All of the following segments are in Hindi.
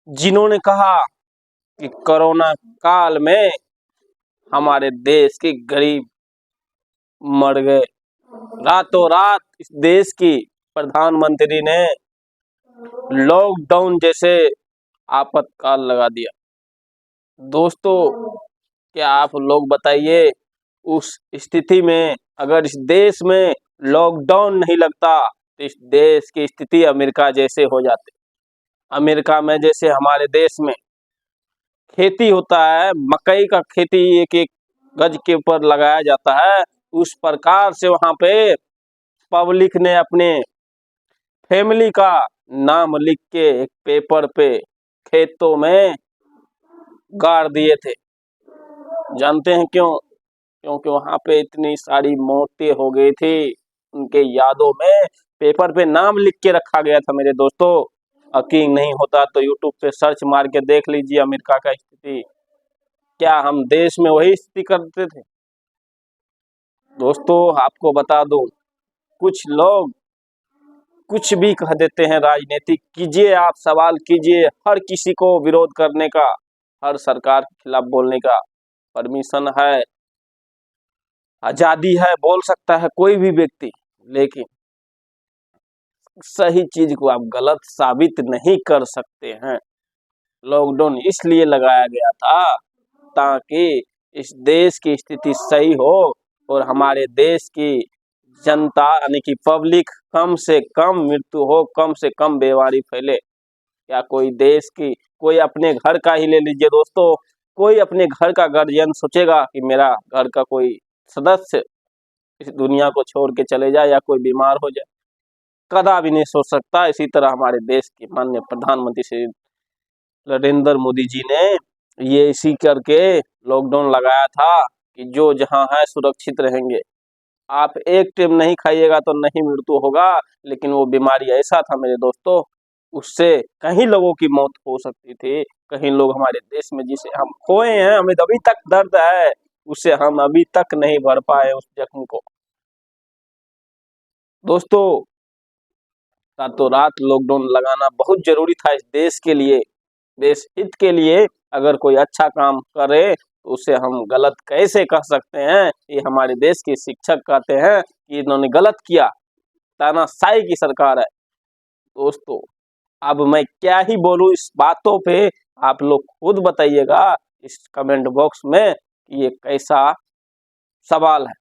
जिन्होंने कहा कि कोरोना काल में हमारे देश के गरीब मर गए। रातों रात इस देश की प्रधानमंत्री ने लॉकडाउन जैसे आपातकाल लगा दिया। दोस्तों, क्या आप लोग बताइए, उस स्थिति में अगर इस देश में लॉकडाउन नहीं लगता तो इस देश की स्थिति अमेरिका जैसे हो जाती। अमेरिका में जैसे हमारे देश में खेती होता है, मकई का खेती एक एक गज के ऊपर लगाया जाता है, उस प्रकार से वहां पे पब्लिक ने अपने फैमिली का नाम लिख के एक पेपर पे खेतों में गाड़ दिए थे। जानते हैं क्यों? क्योंकि वहां पे इतनी सारी मौतें हो गई थी, उनके यादों में पेपर पे नाम लिख के रखा गया था। मेरे दोस्तों, यकीन नहीं होता तो यूट्यूब पे सर्च मार के देख लीजिए अमेरिका का स्थिति। क्या हम देश में वही स्थिति करते थे? दोस्तों, आपको बता दूं, कुछ लोग कुछ भी कह देते हैं। राजनीति कीजिए, आप सवाल कीजिए, हर किसी को विरोध करने का, हर सरकार के खिलाफ बोलने का परमिशन है, आजादी है, बोल सकता है कोई भी व्यक्ति। लेकिन सही चीज को आप गलत साबित नहीं कर सकते हैं। लॉकडाउन इसलिए लगाया गया था ताकि इस देश की स्थिति सही हो और हमारे देश की जनता यानी कि पब्लिक कम से कम मृत्यु हो, कम से कम बीमारी फैले। या कोई देश की, कोई अपने घर का ही ले लीजिए दोस्तों, कोई अपने घर का गार्जियन सोचेगा कि मेरा घर का कोई सदस्य इस दुनिया को छोड़ के चले जाए या कोई बीमार हो जाए? कदापि नहीं सोच सकता। इसी तरह हमारे देश के माननीय प्रधानमंत्री श्री नरेंद्र मोदी जी ने ये इसी करके लॉकडाउन लगाया था कि जो जहां है सुरक्षित रहेंगे। आप एक टाइम नहीं खाइएगा तो नहीं मृत्यु होगा, लेकिन वो बीमारी ऐसा था मेरे दोस्तों, उससे कहीं लोगों की मौत हो सकती थी। कहीं लोग हमारे देश में जिसे हम खोए हैं, हमें अभी तक दर्द है, उसे हम अभी तक नहीं भर पाए उस जख्म को। दोस्तों, रातों रात लॉकडाउन लगाना बहुत जरूरी था इस देश के लिए, देश हित के लिए। अगर कोई अच्छा काम करे तो उसे हम गलत कैसे कह सकते हैं? ये हमारे देश के शिक्षक कहते हैं कि इन्होंने गलत किया, तानाशाही की सरकार है। दोस्तों, अब मैं क्या ही बोलूं इस बातों पे, आप लोग खुद बताइएगा इस कमेंट बॉक्स में कि ये कैसा सवाल है।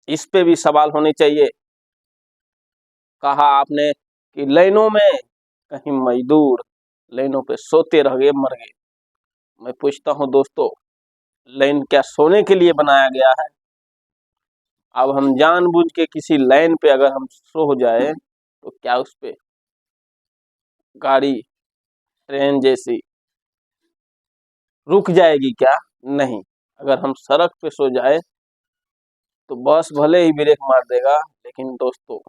इस पे भी सवाल होने चाहिए। कहा आपने कि लाइनों में कहीं मजदूर लाइनों पे सोते रह गए, मर गए। मैं पूछता हूं दोस्तों, लाइन क्या सोने के लिए बनाया गया है? अब हम जानबूझ के किसी लाइन पे अगर हम सो जाए तो क्या उस पे गाड़ी, ट्रेन जैसी रुक जाएगी क्या? नहीं। अगर हम सड़क पे सो जाए तो बस भले ही ब्रेक मार देगा, लेकिन दोस्तों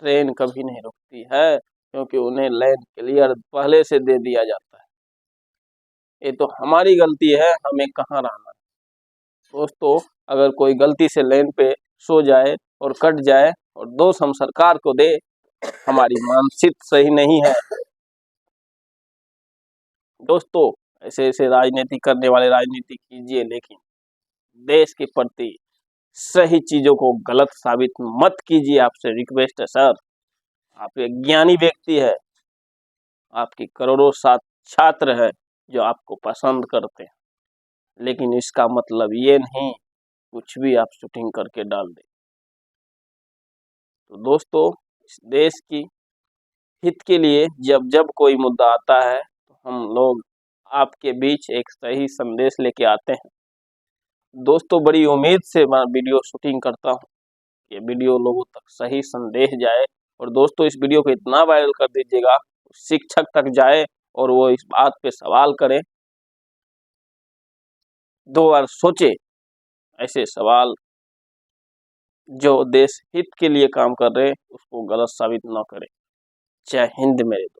ट्रेन कभी नहीं रुकती है, क्योंकि उन्हें लाइन क्लियर पहले से दे दिया जाता है। ये तो हमारी गलती है, हमें कहाँ रहना। दोस्तों, अगर कोई गलती से लाइन पे सो जाए और कट जाए और दोष हम सरकार को दे, हमारी मानसिक सही नहीं है। दोस्तों, ऐसे ऐसे राजनीति करने वाले राजनीति कीजिए, लेकिन देश के प्रति सही चीजों को गलत साबित मत कीजिए। आपसे रिक्वेस्ट है सर, आप एक ज्ञानी व्यक्ति है, आपकी करोड़ों छात्र है जो आपको पसंद करते हैं, लेकिन इसका मतलब ये नहीं कुछ भी आप शूटिंग करके डाल दें। तो दोस्तों, इस देश की हित के लिए जब जब कोई मुद्दा आता है तो हम लोग आपके बीच एक सही संदेश लेके आते हैं। दोस्तों, बड़ी उम्मीद से मैं वीडियो शूटिंग करता हूँ, ये वीडियो लोगों तक सही संदेश जाए। और दोस्तों, इस वीडियो को इतना वायरल कर दीजिएगा शिक्षक तक जाए और वो इस बात पे सवाल करे, दो बार सोचे, ऐसे सवाल जो देश हित के लिए काम कर रहे उसको गलत साबित न करे। जय हिंद मेरे दोस्त।